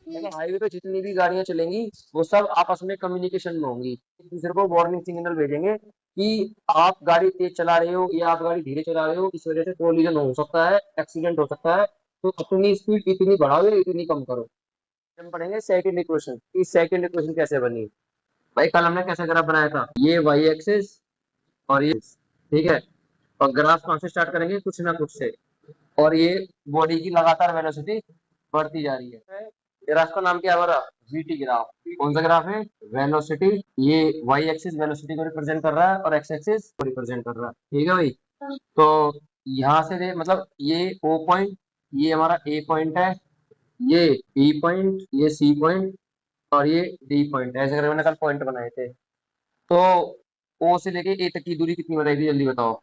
लेकिन हाईवे पे जितनी भी गाड़ियां चलेंगी वो सब आपस में कम्युनिकेशन में होंगी, एक दूसरे को वार्निंग सिग्नल भेजेंगे कि आप गाड़ी तेज चला रहे हो या आप गाड़ी धीरे चला रहे हो, इस वजह से कोलिजन हो सकता है, एक्सीडेंट हो सकता है, तो अपनी स्पीड इतनी बढ़ाओ या इतनी कम करो। हम पढ़ेंगे सेकंड इक्वेशन कि सेकंड इक्वेशन कैसे बनी। भाई कल हमने कैसे ग्राफ बनाया था, ये वाई एक्सिस और ये, ठीक है, और ग्राफ कहाँ से स्टार्ट करेंगे, कुछ ना कुछ से, और ये बॉडी की लगातार वेलोसिटी बढ़ती जा रही है। ग्राफ का नाम क्या है हमारा, वीटी ग्राफ। कौन सा ग्राफ है, वेलोसिटी। ये वाई एक्सिस वेलोसिटी को रिप्रेजेंट कर रहा है और एक्स एक्सिस को रिप्रेजेंट कर रहा है, ठीक है भाई। तो यहाँ से दे मतलब ये ओ पॉइंट, ये हमारा ए पॉइंट है, ये बी पॉइंट, ये सी पॉइंट और ये डी पॉइंट, ऐसे करके मैंने कल पॉइंट बनाए थे। तो ओ से लेके ए तक की दूरी कितनी बताई थी, जल्दी बताओ।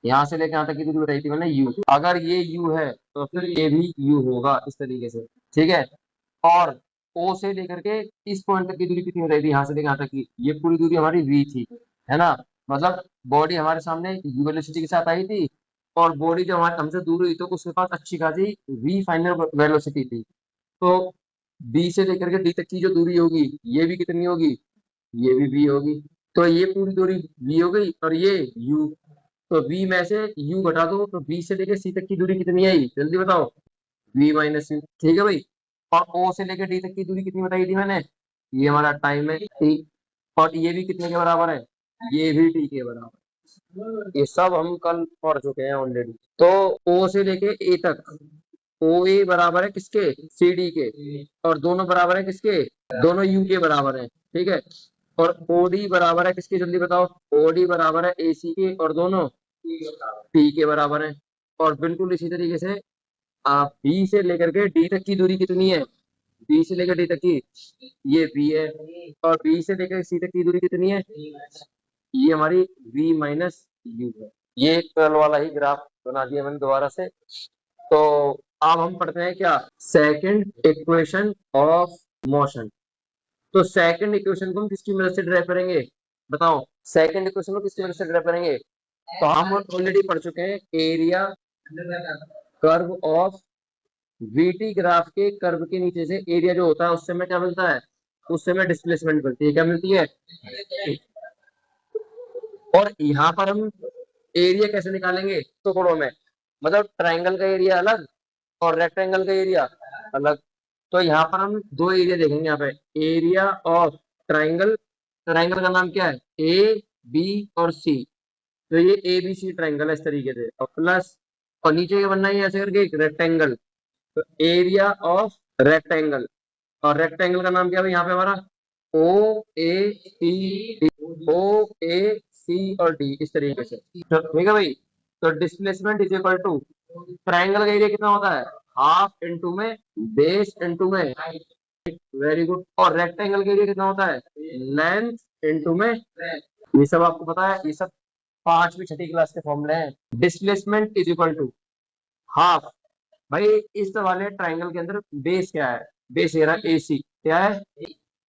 यहाँ से लेके यहाँ तक की दूरी बताई थी मैंने यू, अगर ये यू है तो फिर ये भी यू होगा इस तरीके से, ठीक है। और ओ से लेकर के इस पॉइंट तक की दूरी कितनी बताई थी, यहाँ से लेकर यहाँ तक की, ये पूरी दूरी हमारी वी थी, है ना। मतलब बॉडी हमारे सामने यू वेलोसिटी के साथ आई थी, और बॉडी जब हमारे हमसे दूर हुई तो उसके पास अच्छी खासी वी फाइनल वेलोसिटी थी। तो बी से लेकर के डी तक की जो दूरी होगी ये भी कितनी होगी, ये भी वी होगी। तो ये पूरी दूरी वी हो गई और ये यू, तो v में से u घटा दो तो b से लेके c तक की दूरी कितनी आई, जल्दी बताओ, v माइनस u, ठीक है भाई। और o से लेके d तक की दूरी कितनी बताई थी मैंने, ये हमारा टाइम है t, और ये भी कितने के बराबर है, ये भी t के बराबर। ये सब हम कल पढ़ चुके हैं ऑलरेडी। तो o से लेके a तक, ओ ए बराबर है किसके, सी डी के, और दोनों बराबर है किसके, दोनों यू के बराबर है, ठीक है। और ओ डी बराबर है किसके, जल्दी बताओ, ओ डी बराबर है ए सी के, और दोनों पी के बराबर है। और बिल्कुल इसी तरीके से आप बी से लेकर के डी तक की दूरी कितनी है, बी से लेकर डी तक की, ये बी है, और बी से लेकर सी तक की दूरी कितनी है, ये हमारी v माइनस यू है। ये कल वाला ही ग्राफ बना दिया मैंने दोबारा से। तो अब हम पढ़ते हैं क्या, सेकंड इक्वेशन ऑफ मोशन। तो सेकंड इक्वेशन को हम किसकी मदद से ड्राइव करेंगे, बताओ, सेकंड इक्वेशन को किसकी मदद से ड्राइव करेंगे। तो हम ऑलरेडी पढ़ चुके हैं area curve of VT graph के कर्व के नीचे से एरिया जो होता है उससे हमें क्या मिलता है, उससे हमें डिस्प्लेसमेंट मिलती है, क्या मिलती है। और यहाँ पर हम एरिया कैसे निकालेंगे, टुकड़ों में, मतलब ट्राइंगल का एरिया अलग और रेक्टेंगल का एरिया अलग। तो यहाँ पर हम दो एरिया देखेंगे, यहाँ पे एरिया ऑफ ट्राइंगल, ट्राइंगल का नाम क्या है, ए बी और सी। तो ये ए बी सी ट्राइंगल है इस तरीके से, और प्लस, और नीचे क्या बनना है ऐसे करके एक रेक्टेंगल, तो एरिया ऑफ रेक्टेंगल, और रेक्टेंगल का नाम क्या है यहाँ पे हमारा, ओ ए सी, ओ ए सी और डी, इस तरीके से, तो ठीक है भाई। तो displacement is equal to, triangle का एरिया कितना होता है, हाफ इंटू में बेस इंटू में, वेरी गुड। और रेक्टेंगल का एरिया कितना होता है, लेंथ इंटू में, ये सब आपको पता है, ये सब पांचवी छठी क्लास के फॉर्मूले हैं। Displacement is equal to half, भाई इस वाले ट्राइंगल के अंदर बेस क्या है, बेस ये रहा AC, क्या है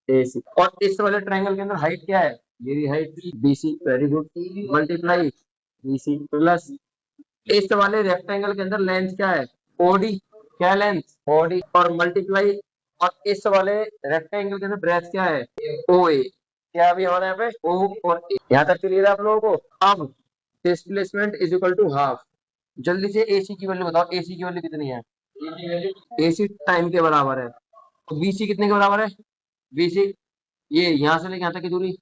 AC, और इस वाले ट्राइंगल के अंदर हाइट क्या है, ये भी height BC, very good, multiply BC plus इस वाले रेक्टेंगल के अंदर लेंथ क्या है, OD, क्या लेंथ OD, और मल्टीप्लाई, और इस वाले रेक्टेंगल के अंदर ब्रेथ क्या है, OA, क्या अभी हमारे यहाँ पे O और A, यहाँ तक क्लियर है आप लोगों को। अब displacement is equal to half, जल्दी से AC की वैल्यू बताओ, AC की वैल्यू कितनी है, AC टाइम के बराबर है, तो BC कितने के बराबर है, BC ये यहाँ से लेके यहाँ तक की दूरी,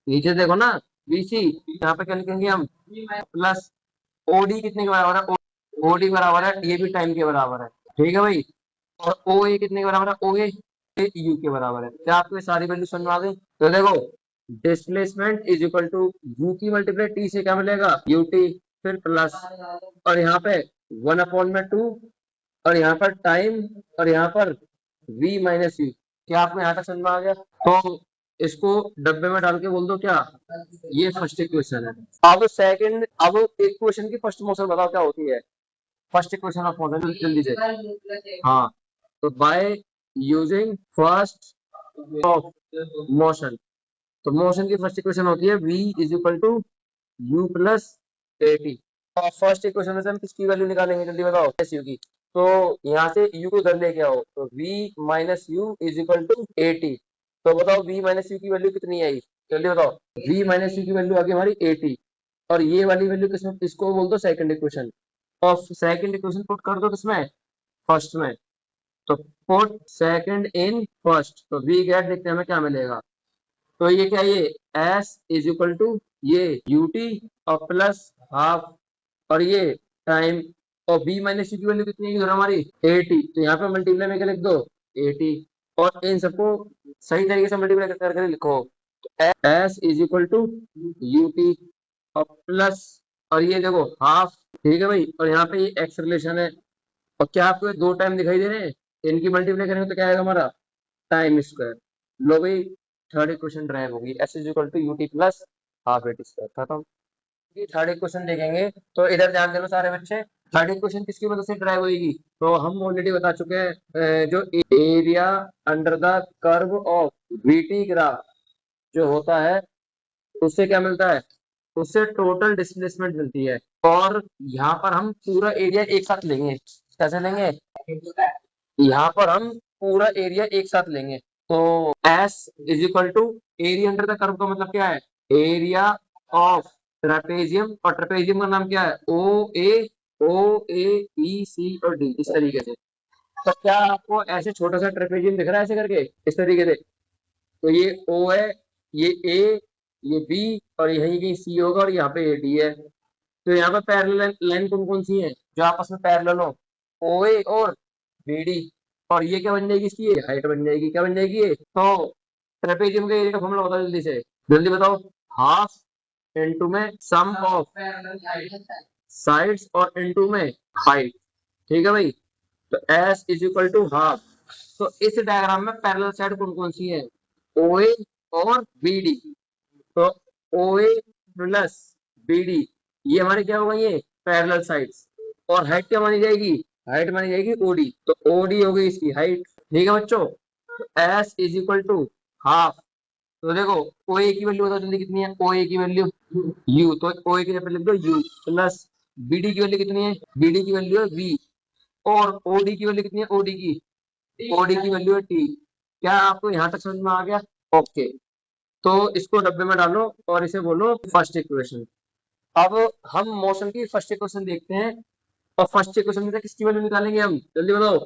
नीचे देखो ना, BC यहाँ पे क्या लिखेंगे हम, प्लस OD कितने के बराबर है, OD बराबर है, ये भी टाइम के बराबर है, ठीक है भाई। और OA कितने के बराबर है, OA यू के बराबर है। क्या आपको ये सारी वैल्यू समझ में आ गई, तो देखो displacement is equal to u की मल्टीप्लाई टी से क्या मिलेगा, यूटी, फिर प्लस, और यहाँ पे 1/2, और यहाँ पर टाइम, और यहाँ पर v माइनस यू। क्या आपको यहाँ तक समझ में आ गया, तो इसको डब्बे में डाल के बोल दो क्या, ये फर्स्ट इक्वेशन है। अब सेकंड, अब एक क्वेश्चन की फर्स्ट मोशन बताओ क्या होती है, फर्स्ट इक्वेशन ऑफ मोशन, जल्दी से, हाँ। तो by using first of motion, तो मोशन की फर्स्ट इक्वेशन होती है v is equal to u plus AT। और फर्स्ट इक्वेशन में से हम किसकी वैल्यू निकालेंगे, जल्दी बताओ, एस यू की। तो यहाँ से u को इधर लेके आओ, तो v minus u is equal to 80। तो बताओ v माइनस यू की वैल्यू कितनी आई, जल्दी बताओ। v माइनस यू की वैल्यू आ गई हमारी 80, और ये वाली वैल्यू किसमें, इसको बोल दो सेकंड इक्वेशन। और सेकंड इक्वेशन पुट कर दो किसमें, फर्स्ट में। तो पुट सेकंड इन फर्स्ट, तो वी गेट, देखते हैं हमें क्या मिलेगा। तो ये क्या, ये s इज इक्वल टू ये ut और प्लस हाफ, और ये टाइम, और b माइनस यू की वैल्यू कितनी है हमारी 80, तो यहाँ पे मल्टीप्लाई में क्या लिख दो 80, और इन सबको सही तरीके से मल्टीप्लाई करके लिखो। s is equal to ut और प्लस, और ये देखो हाफ, ठीक है भाई, और यहाँ पे ये एक्स रिलेशन है। और क्या आपको ये दो टाइम दिखाई दे रहे हैं, इनकी मल्टीप्लाई करेंगे तो क्या आएगा हमारा टाइम स्क्वायर। लो भाई, थर्ड इक्वेशन ड्राइव होगी, S is equal to U T plus half A T square, खत्म। ये थर्ड इक्वेशन देखेंगे, तो इधर ध्यान देना सारे बच्चे। थर्ड इक्वेशन किसकी वजह से ड्राइव होगी, तो हम ऑलरेडी बता चुके हैं, जो area under the curve of VT graph जो होता है, उससे क्या मिलता है, उससे टोटल डिस्प्लेसमेंट मिलती है। और यहाँ पर हम पूरा एरिया एक साथ लेंगे, कैसे लेंगे, यहाँ पर हम पूरा एरिया एक साथ लेंगे। तो S is equal to area under the curve का मतलब क्या है, एरिया ऑफ ट्रेपेजियम, और ट्रेपेजियम का नाम क्या है, ओ ए बी सी और डी, इस तरीके से। तो क्या आपको ऐसे छोटा सा ट्रेपेजियम दिख रहा है ऐसे करके, इस तरीके से। तो ये O है, ये A, ये B, और यही कहीं C होगा, और यहाँ पे ये D है। तो यहाँ पे पैरेलल लाइन कौन कौन सी है जो आपस में पैरेलल हो, OA और BD। और ये क्या बन जाएगी, इसकी ये हाइट बन जाएगी, क्या बन जाएगी ये, तो ट्रेपेजियम के एरिया का फॉर्मूला बताओ जल्दी से, जल्दी बताओ। हाफ इनटू में सम ऑफ साइड्स और इनटू में हाइट, ठीक है भाई। तो S is equal to half. तो इस डायग्राम में पैरेलल साइड कौन कौन सी है, OA और BD। तो OA प्लस BD, ये हमारी क्या होगा, ये पैरेलल साइड्स। और हाइट क्या मानी जाएगी, हाइट मानी जाएगी OD, तो OD हो गई इसकी हाइट, ठीक है बच्चों। तो S is equal to half. तो देखो OA की वैल्यू बताओ जल्दी कितनी है, OA की वैल्यू U, तो OA की जगह पे लिख दो U प्लस BD की वैल्यू कितनी है, BD की वैल्यू है V, और OD की वैल्यू कितनी है, OD की वैल्यू है T। क्या आपको यहाँ तक समझ में आ गया, ओके। तो इसको डब्बे में डालो और इसे बोलो फर्स्ट इक्वेशन। अब हम मोशन की फर्स्ट इक्वेशन देखते हैं, और फर्स्ट इक्वेशन में से किसकी वैल्यू निकालेंगे हम, जल्दी बताओ,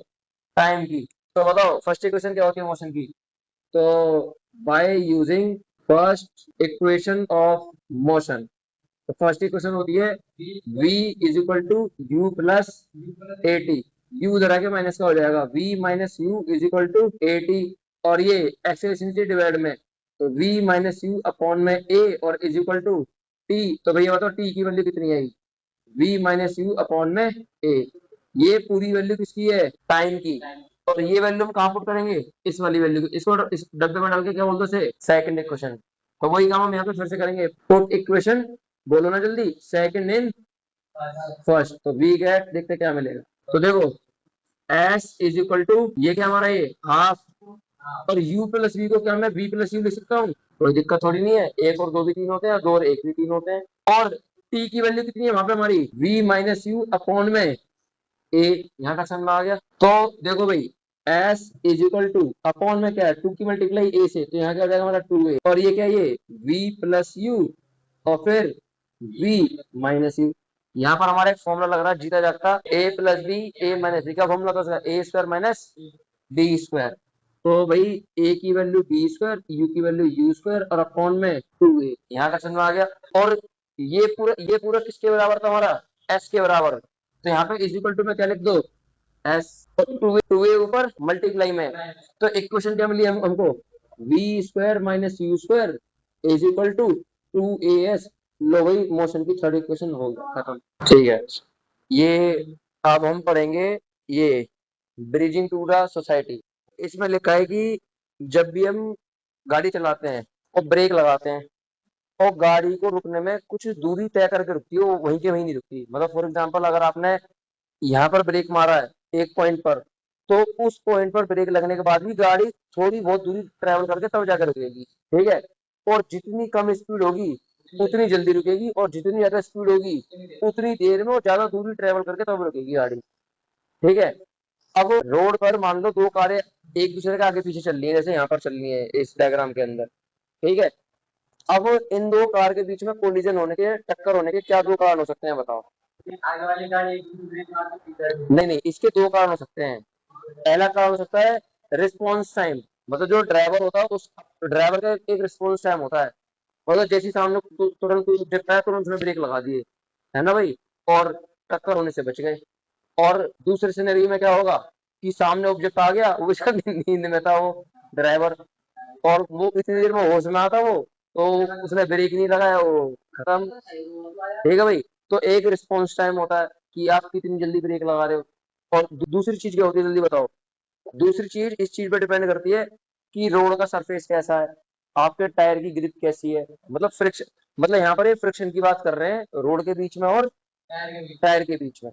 टाइम की। तो बताओ फर्स्ट इक्वेशन क्या होती है मोशन की, तो by using first equation of motion, तो फर्स्ट इक्वेशन होती है v is equal to u plus a t, u उधर आके माइनस का हो जाएगा, v minus u is equal to a t, और ये एक्सेलरेशन डिवाइड में, तो v माइनस यू अपॉन में a और इज इक्वल टू t। तो भैया बताओ t की वैल्यू कितनी आई, v माइनस यू अपॉन में a। ये पूरी वैल्यू किसकी है, टाइम की। और ये वैल्यू हम कहाँ पुट करेंगे, इस वाली वैल्यू को, इसको इस डब्बे में डाल के क्या बोलते हैं, सेकंड इक्वेशन। तो वही काम हम यहाँ पे फिर से करेंगे, पुट इक्वेशन, बोलो ना जल्दी, सेकंड इन फर्स्ट, तो वी गेट, देखते क्या मिलेगा। तो देखो s इज इक्वल टू, ये क्या हमारा ये हाफ, और u प्लस v को क्या मैं v प्लस यू लिख सकता हूँ, कोई दिक्कत थोड़ी नहीं है, एक और दो भी तीन होते हैं, दो और एक भी तीन होते हैं। और t की वैल्यू कितनी है वहां पे हमारी, v माइनस यू अपॉन में a, यहाँ का समझ में आ गया। तो देखो भाई s is equal two upon में क्या है, 2 की मल्टीप्लाई a से, तो यहाँ क्या हो जाएगा हमारा 2a, और ये क्या है, ये v प्लस यू और फिर v माइनस यू। यहाँ पर हमारा एक फॉर्मूला लग रहा है जीता जागता, a plus b a minus b का फॉर्मूला, तो उसका a square minus b square. तो भाई a की वैल्यू बी स्क्वायर, u की वैल्यू यू स्क्वायर, और अपॉन में 2a, यहाँ का समझ में आ गया। और ये पूरा किसके बराबर था हमारा, s के बराबर। तो यहाँ पे इज इक्वल टू में क्या लिख दो, s, टू ए ऊपर मल्टीप्लाई में, तो इक्वेशन क्या मिली हमको, v square minus u square is equal to 2as। लो भाई मोशन की थर्ड इक्वेशन हो गया, खत्म, ठीक है। ये अब हम पढ़ेंगे ये ब्रिजिंग टू द सोसाइटी। इसमें लिखा है कि जब भी हम गाड़ी चलाते हैं और ब्रेक लगाते हैं, और गाड़ी को रुकने में कुछ दूरी तय करके रुकती है, वो वहीं के वहीं नहीं रुकती। मतलब फॉर एग्जांपल अगर आपने यहाँ पर ब्रेक मारा है एक पॉइंट पर, तो उस पॉइंट पर ब्रेक लगने के बाद भी गाड़ी थोड़ी बहुत दूरी ट्रेवल करके तब जाकर रुकेगी, ठीक है। और जितनी कम स्पीड होगी उतनी जल्दी रुकेगी, और जितनी ज्यादा स्पीड होगी उतनी देर में और ज्यादा दूरी ट्रेवल करके तब रुकेगी गाड़ी। ठीक है। अब रोड पर मान लो दो कारें एक दूसरे के आगे पीछे चल रही है, जैसे यहाँ पर चल रही है इस डायग्राम के अंदर। ठीक है। अब इन दो कार के बीच में कोलिजन होने के, टक्कर होने के क्या दो कारण हो सकते हैं बताओ। आगे वाली गाड़ी एक दूसरे ब्रेक मारती है, पीछे नहीं नहीं, इसके दो कारण हो सकते हैं। पहला कारण हो सकता है रिस्पॉन्स टाइम, मतलब जो ड्राइवर होता है उस ड्राइवर का एक रिस्पॉन्स टाइम होता है, मतलब जैसे ही सामने तुरंत कोई ऑब्जेक्ट आया तुरंत उसने ब्रेक लगा दिए, है ना भाई, और टक्कर होने से बच गए। और दूसरे सिनेरियो में क्या होगा कि सामने ऑब्जेक्ट आ गया, वो बेचारा नींद में था वो ड्राइवर, और वो इतनी देर में होश में आता वो, तो उसने ब्रेक नहीं लगाया, वो खत्म। ठीक है भाई। तो एक रिस्पॉन्स टाइम होता है कि आप कितनी जल्दी ब्रेक लगा रहे हो। और दूसरी चीज क्या होती है जल्दी बताओ। दूसरी चीज इस चीज पर डिपेंड करती है कि रोड का सरफेस कैसा है, आपके टायर की ग्रिप कैसी है, मतलब फ्रिक्शन, मतलब यहाँ पर ये फ्रिक्शन की बात कर रहे हैं रोड के बीच में और टायर के बीच में।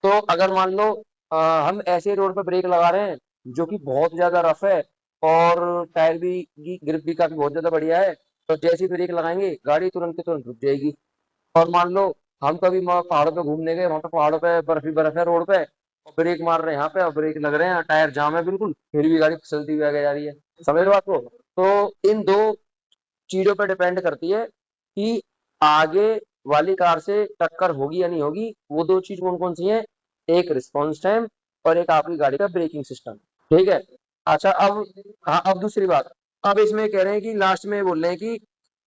तो अगर मान लो हम ऐसे रोड पर ब्रेक लगा रहे हैं जो कि बहुत ज्यादा रफ है, और टायर भी की ग्रिप भी काफी बहुत ज्यादा बढ़िया है, तो जैसे ही ब्रेक लगाएंगे गाड़ी तुरंत के तुरंत रुक जाएगी। और मान लो हम कभी पहाड़ों पे घूमने गए, वहां पे पहाड़ों पे बर्फ ही बर्फ है रोड पे, और ब्रेक मार रहे हैं यहाँ पे और ब्रेक लग रहे हैं, टायर जाम है बिल्कुल, फिर भी गाड़ी फिसलती हुई आगे जा रही है। समझ लो बात को। तो इन दो चीजों पर डिपेंड करती है कि आगे वाली कार से टक्कर होगी या नहीं होगी। वो दो चीज कौन कौन सी हैं, एक रिस्पॉन्स टाइम और एक आपकी गाड़ी का ब्रेकिंग सिस्टम। ठीक है। अच्छा अब, हाँ अब दूसरी बात, अब इसमें कह रहे हैं कि लास्ट में बोल रहे हैं कि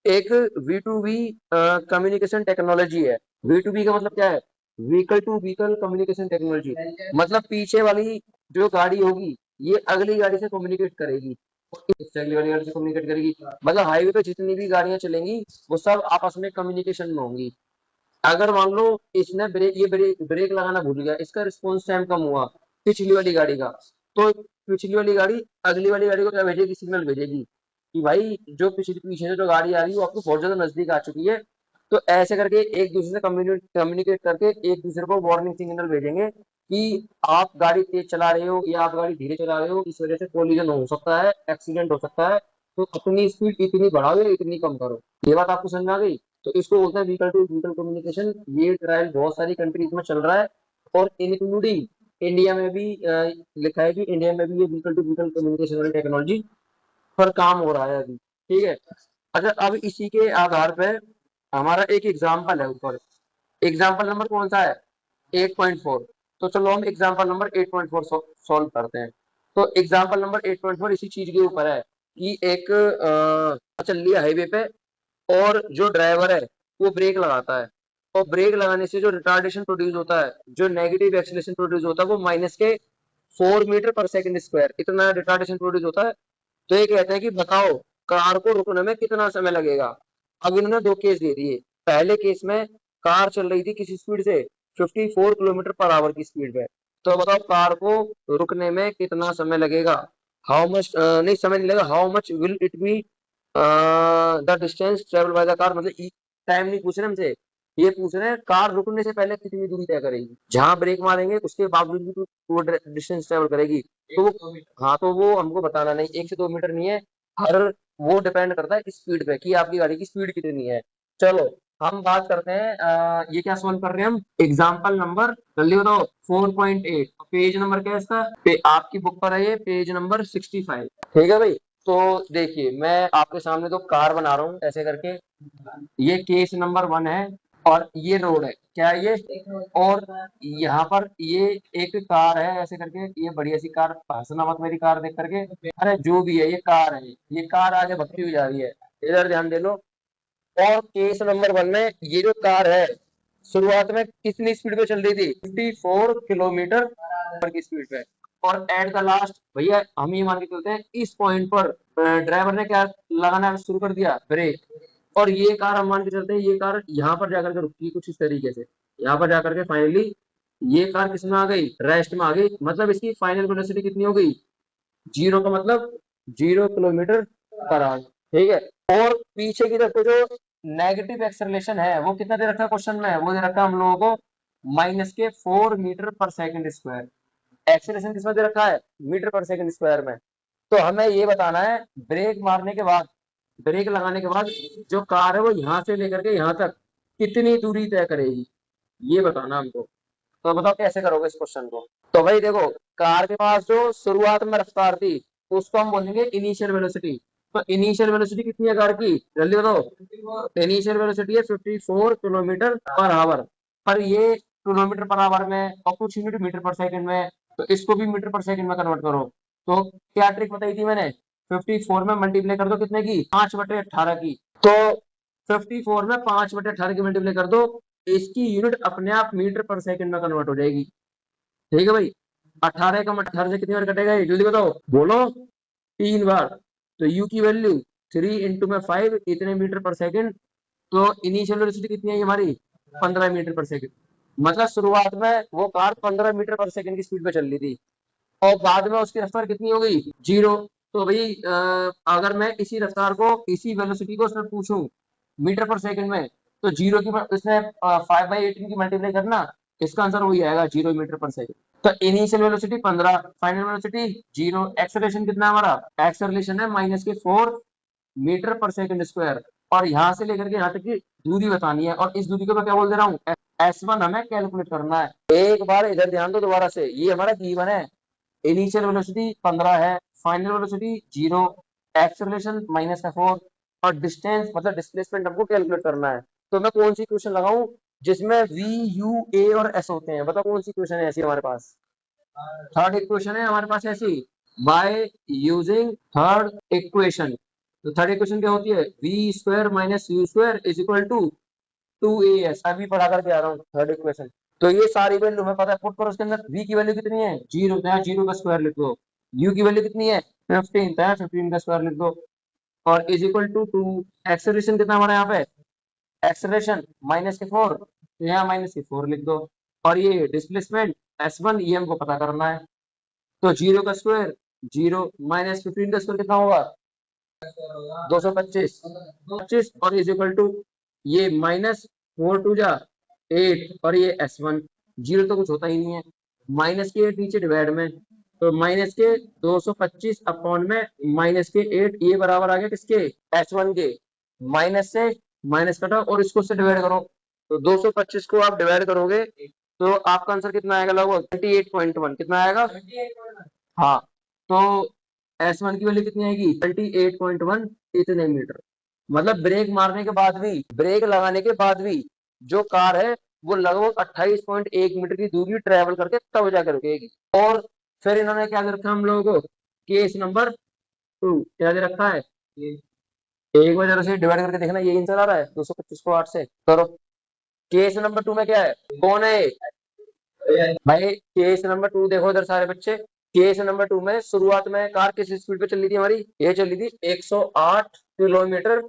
एक V2V कम्युनिकेशन टेक्नोलॉजी है। V2V का मतलब क्या है, vehicle to vehicle communication technology, मतलब पीछे वाली जो गाड़ी होगी ये अगली गाड़ी से कम्युनिकेट करेगी, इससे अगली वाली गाड़ी से कम्युनिकेट करेगी, मतलब हाईवे पे जितनी भी गाड़ियां चलेंगी वो सब आपस में कम्युनिकेशन में होंगी। अगर मान लो इसने ब्रेक लगाना भूल गया, इसका रिस्पॉन्स टाइम कम हुआ पिछली वाली गाड़ी का, तो पिछली वाली गाड़ी अगली वाली गाड़ी को क्या भेजेगी, सिग्नल भेजेगी कि भाई जो पिछली पीछे से जो गाड़ी आ रही है वो आपको बहुत ज्यादा नजदीक आ चुकी है। तो ऐसे करके एक दूसरे से कम्युनिकेट करके एक दूसरे को वार्निंग सिग्नल भेजेंगे कि आप गाड़ी तेज चला रहे हो या आप गाड़ी धीरे चला रहे हो, इस वजह से कोलिजन हो सकता है, एक्सीडेंट हो सकता है, तो अपनी स्पीड इतनी बढ़ाओ या इतनी कम करो। ये बात आपको समझ में आ गई। तो इसको बोलते हैं व्हीकल टू व्हीकल कम्युनिकेशन। ये ट्रायल बहुत सारी कंट्रीज में चल रहा है, और इंक्लूडिंग इंडिया में भी लिखा है कि इंडिया में भी ये व्हीकल टू व्हीकल कम्युनिकेशन वाली टेक्नोलॉजी पर काम हो रहा है अभी। ठीक है। अच्छा अब इसी के आधार पर हमारा एक एग्जाम्पल है ऊपर। एग्जाम्पल नंबर कौन सा है, 8.4। तो चलो हम एग्जाम्पल नंबर 8.4 सॉल्व करते हैं। तो एग्जाम्पल नंबर 8.4 इसी चीज के ऊपर है कि एक चल रही है हाईवे पे, और जो ड्राइवर है वो ब्रेक लगाता है, और ब्रेक लगाने से जो रिटार्डेशन प्रोड्यूस होता है, जो नेगेटिव एक्सीलरेशन प्रोड्यूस होता है, वो माइनस के 4 मीटर पर सेकंड स्क्वायर इतना रिटार्डेशन प्रोड्यूस होता है। तो ये कहते हैं कि बताओ कार को रुकने में कितना समय लगेगा। अब इन्होंने दो केस दे दिए। पहले केस में कार चल रही थी किसी स्पीड से 54 किलोमीटर पर आवर की स्पीड पे, तो बताओ कार को रुकने में कितना समय लगेगा। हाउ मच, नहीं समय नहीं लगेगा, how much will it be the distance travel by the car, मतलब टाइम नहीं पूछ रहे हमसे, ये पूछ रहे हैं कार रुकने से पहले कितनी दूरी तय करेगी, जहां ब्रेक मारेंगे उसके बावजूद भी वो डिस्टेंस ट्रेवल करेगी। तो वो, हाँ तो वो हमको बताना नहीं, 1 से 2 मीटर नहीं है, हर वो डिपेंड करता है स्पीड पे कि आपकी गाड़ी की स्पीड कितनी है। चलो हम बात करते हैं, ये क्या सॉल्व कर रहे हैं हम, एग्जाम्पल नंबर जल्दी बताओ 4.8। पेज नंबर क्या है इसका, आपकी बुक पर है ये पेज नंबर 65। ठीक है भाई। तो देखिए मैं आपके सामने तो कार बना रहा हूँ ऐसे करके, ये केस नंबर 1 है, और ये रोड है क्या है ये, और यहाँ पर ये एक कार है ऐसे करके, ये बढ़िया सी कार, हंसना मत मेरी कार देख करके, अरे जो भी है ये कार है, ये कार आगे भगती हुई जा रही है, इधर ध्यान दे लो। और केस नंबर 1 में ये जो कार है शुरुआत में कितनी स्पीड पे चल रही थी, 54 किलोमीटर की स्पीड पे, और एट द लास्ट भैया हम ये मान के चलते हैं इस पॉइंट पर ड्राइवर ने क्या लगाना शुरू कर दिया, ब्रेक। और ये कार हम मान के चलते हैं ये कार यहाँ पर जाकर के रुकी कुछ इस तरीके से, यहाँ पर जाकर के फाइनली ये कार किसमें आ गई, रेस्ट में आ गई, मतलब इसकी फाइनल वेलोसिटी कितनी हो गई, जीरो का मतलब 0 किलोमीटर पर आवर। ठीक है। और पीछे की तरफ जो नेगेटिव एक्सेलरेशन है वो कितना दे रखा है क्वेश्चन में, वो दे रखा है हम लोगों को -4 मीटर पर सेकंड स्क्वायर। एक्सेलरेशन किसमें दे रखा है, मीटर पर सेकंड स्क्वायर में। तो हमें ये बताना है ब्रेक मारने के बाद, ब्रेक लगाने के बाद जो कार है वो यहाँ से लेकर के यहाँ तक कितनी दूरी तय करेगी, ये बताना हमको। तो बताओ कैसे करोगे इस क्वेश्चन को। तो भाई देखो, कार के पास जो शुरुआत में रफ्तार थी उसको हम बोलेंगे इनिशियल वेलोसिटी। तो इनिशियल वेलोसिटी कितनी है कार की, जल्दी बताओ। इनिशियल वेलोसिटी है 54 किलोमीटर पर आवर। पर ये किलोमीटर पर आवर में और कुछ यूनिट मीटर पर सेकंड में, तो इसको भी मीटर पर सेकंड में कन्वर्ट करो। तो क्या ट्रिक बताई थी मैंने, 54 में मल्टीप्लाई कर दो कितने की, 5/18 की। तो 54 में 5/18 की मल्टीप्लाई कर दो, इसकी यूनिट अपने आप मीटर पर सेकंड में कन्वर्ट हो जाएगी। ठीक है भाई, 18 का 18 से कितनी बार कटेगा ये जल्दी बताओ, बोलो। 3 बार। तो u की वैल्यू 3 × 5 इतने मीटर पर सेकंड। तो इनिशियल वेलोसिटी कितनी है हमारी, 15 मीटर पर सेकंड। मतलब शुरुआत में वो कार 15 मीटर पर सेकंड की स्पीड पे चल रही थी, और बाद में उसकी रफ्तार कितनी हो गई, 0। तो भाई अगर मैं इसी रफ्तार को, इसी वेलोसिटी को उसमें पूछूं मीटर पर सेकंड में, तो जीरो की इसमें 5/18 की मल्टीप्लाई करना, इसका आंसर वही आएगा, 0 मीटर पर सेकंड। तो initial velocity 15, final velocity 0, acceleration कितना है हमारा, एक्सेलरेशन है -4 मीटर पर सेकंड स्क्वायर। और यहाँ से लेकर के यहाँ तक की दूरी बतानी है, और इस दूरी को मैं क्या बोल दे रहा हूँ, S1 हमें कैलकुलेट करना है। एक बार इधर ध्यान दो दोबारा से, ये हमारा गिवन है। इनिशियल वेलोसिटी 15 है, फाइनल वेलोसिटी 0, एक्सेलरेशन -4, और डिस्टेंस मतलब डिस्प्लेसमेंट हमको कैलकुलेट करना है। तो मैं कौन सी इक्वेशन लगाऊं जिसमें V, U, A और S होते हैं, बताओ कौन सी इक्वेशन है ऐसी हमारे पास। थर्ड इक्वेशन है हमारे पास ऐसी, बाय यूजिंग थर्ड इक्वेशन। तो थर्ड इक्वेशन क्या होती है, V² - U² = 2AS। अभी पढ़ा करके आ रहा हूँ थर्ड इक्वेशन। तो ये सारी वैल्यू हमें पता है, पुट करो उसके अंदर। V की वैल्यू कितनी है, 0, तो यहाँ 0 का स्क्वायर लिख दो। U की वैल्यू कितनी है, 15, तो यहाँ 15 का स्क्वायर लिख दो। और = 2। एक्सेलरेशन कितना हमारा यहाँ पे, एक्सेलरेशन -4, तो यहाँ -4 लिख दो। और ये डिस्प्लेसमेंट S1, ये हमको पता करना है। तो 0 का स्क्वायर 0, -15 का स्क्वायर कितना होगा, 225, 25, और = ये -4 × 2 = 8, और ये S1, 0 तो कुछ होता ही नहीं है, -8 नीचे डिवाइड में, तो -225 अपॉन में -8, ये बराबर आ गया किसके, S1 के। माइनस से माइनस कटा और इसको से डिवाइड करो, तो 225 को आप डिवाइड करोगे तो आपका आंसर कितना आएगा, लगभग 28.1 कितना आएगा। हाँ, तो S1 की वैल्यू कितनी आएगी, 28.1 इतने मीटर। मतलब ब्रेक मारने के बाद भी, ब्रेक लगाने के बाद भी जो कार है वो लगभग 28.1 मीटर की दूरी ट्रेवल करके तब जाकर रुकेगी। और फिर इन्होंने क्या दे रखा है हम लोगों को, केस नंबर 2 क्या दे रखा है, एक बार जरा से डिवाइड करके देखना, ये आंसर आ रहा है 225 को 8 से करो। केस नंबर 2 में क्या है, कौन है भाई, केस नंबर 2 देखो इधर सारे बच्चे। केस नंबर 2 में शुरुआत में कार किस स्पीड पे चल रही थी हमारी, ये चल रही थी 108 किलोमीटर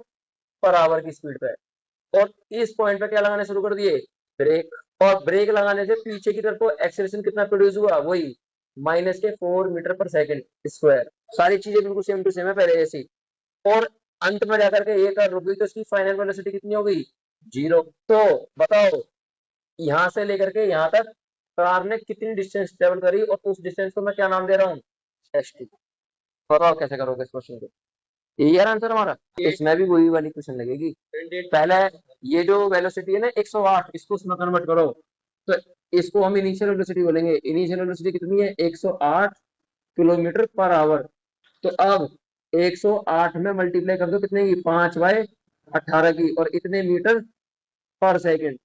पर आवर की स्पीड पे। और इस पॉइंट पे क्या लगाने शुरू कर दिए, ब्रेक। और ब्रेक लगाने से पीछे की तरफ को एक्सेलरेशन कितना प्रोड्यूस हुआ, वही -4 मीटर पर सेकंड स्क्वायर। सारी चीजें बिल्कुल सेम टू सेम है पहले जैसी। और अंत में जाकर के ये कर रुक गई, तो इसकी फाइनल वेलोसिटी कितनी हो गई, 0। तो बताओ, यहाँ से लेकर के यहाँ तक कार ने कितनी डिस्टेंस ट्रेवल करी, और उस डिस्टेंस को मैं क्या नाम दे रहा हूँ, S2। बताओ कैसे करोगे इस क्वेश्चन को, यही है आंसर हमारा। इसमें भी वही वाली क्वेश्चन लगेगी। पहले ये जो वेलोसिटी है ना 108, इसको उसमें कन्वर्ट करो, तो इसको हम इनिशियल वेलोसिटी बोलेंगे। इनिशियल वेलोसिटी कितनी है, 108 किलोमीटर पर आवर। तो अब 108 में मल्टीप्लाई कर दो कितने की, 5/18 की, और इतने मीटर पर सेकंड।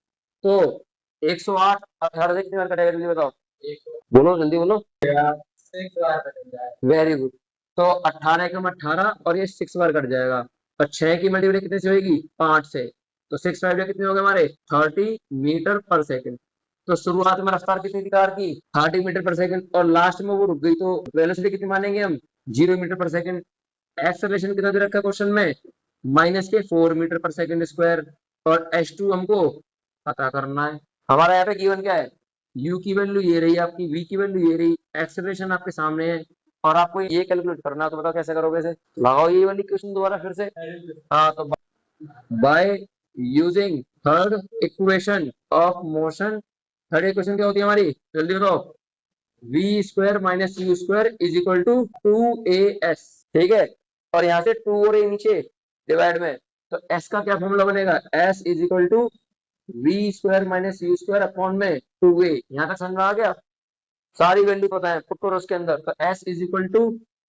तो 108 18 से कितनी बार कटेगा जल्दी बताओ, बोलो जल्दी बोलो, वेरी गुड। तो 18 × 18 और ये 6 बार कट जाएगा, और 6 की मल्टीप्लाई कितने से होगी, 5 से। तो 6×5 कितने हो गए हमारे, 30 मीटर पर सेकंड। तो शुरुआत में रफ्तार कितनी थी कार की, 30 मीटर पर सेकंड, और लास्ट में वो रुक गई, तो वेलोसिटी कितनी मानेंगे हम, 0 मीटर पर सेकंड। एक्सेलरेशन कितना दे रखा है क्वेश्चन में, -4 मीटर पर सेकंड स्क्वायर। और S2 हमको पता करना है। हमारा यहाँ पे गिवन क्या है, U की वैल्यू ये रही आपकी, V की वैल्यू ये रही, एक्सेलरेशन आपके सामने है, और आपको ये कैलकुलेट करना है। तो बताओ कैसे करोगे इसे, लगाओ ये वाली क्वेश्चन दोबारा फिर से। हाँ, तो by using third equation of motion. Third equation क्या होती है हमारी, जल्दी बताओ, V² - U² = 2AS। ठीक है, और यहाँ से 2 और a नीचे डिवाइड में, तो S का क्या फॉर्मूला बनेगा, S = V² - U² अपॉन में 2a। यहाँ तक समझ में आ गया। सारी वैल्यू पता है, पुट करो उसके अंदर। तो s is equal to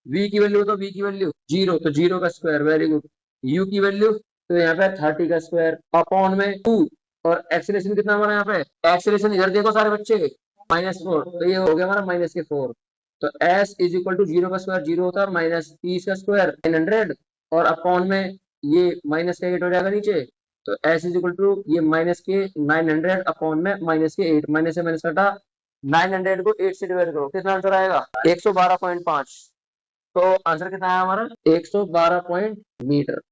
v की वैल्यू, तो v की वैल्यू 0, तो 0 का स्क्वायर, वेरी गुड। u की वैल्यू तो यहाँ पे 30 का स्क्वायर अपॉन में 2। और एक्सीलरेशन कितना हमारा यहाँ पे, एक्सीलरेशन इधर देखो सारे बच्चे, -4, तो ये हो गया हमारा -4। तो s इज इक्वल टू 0 का स्क्वायर 0 होता है, माइनस 30 का स्क्वायर 900, और अपॉन में ये माइनस का 8 हो जाएगा नीचे। तो s इज इक्वल टू ये माइनस के 900 अपॉन में माइनस के 8, माइनस से माइनस कटा, 900 को 8 से डिवाइड करो, कितना आंसर आएगा 112.5। तो आंसर कितना आया हमारा 112 मीटर।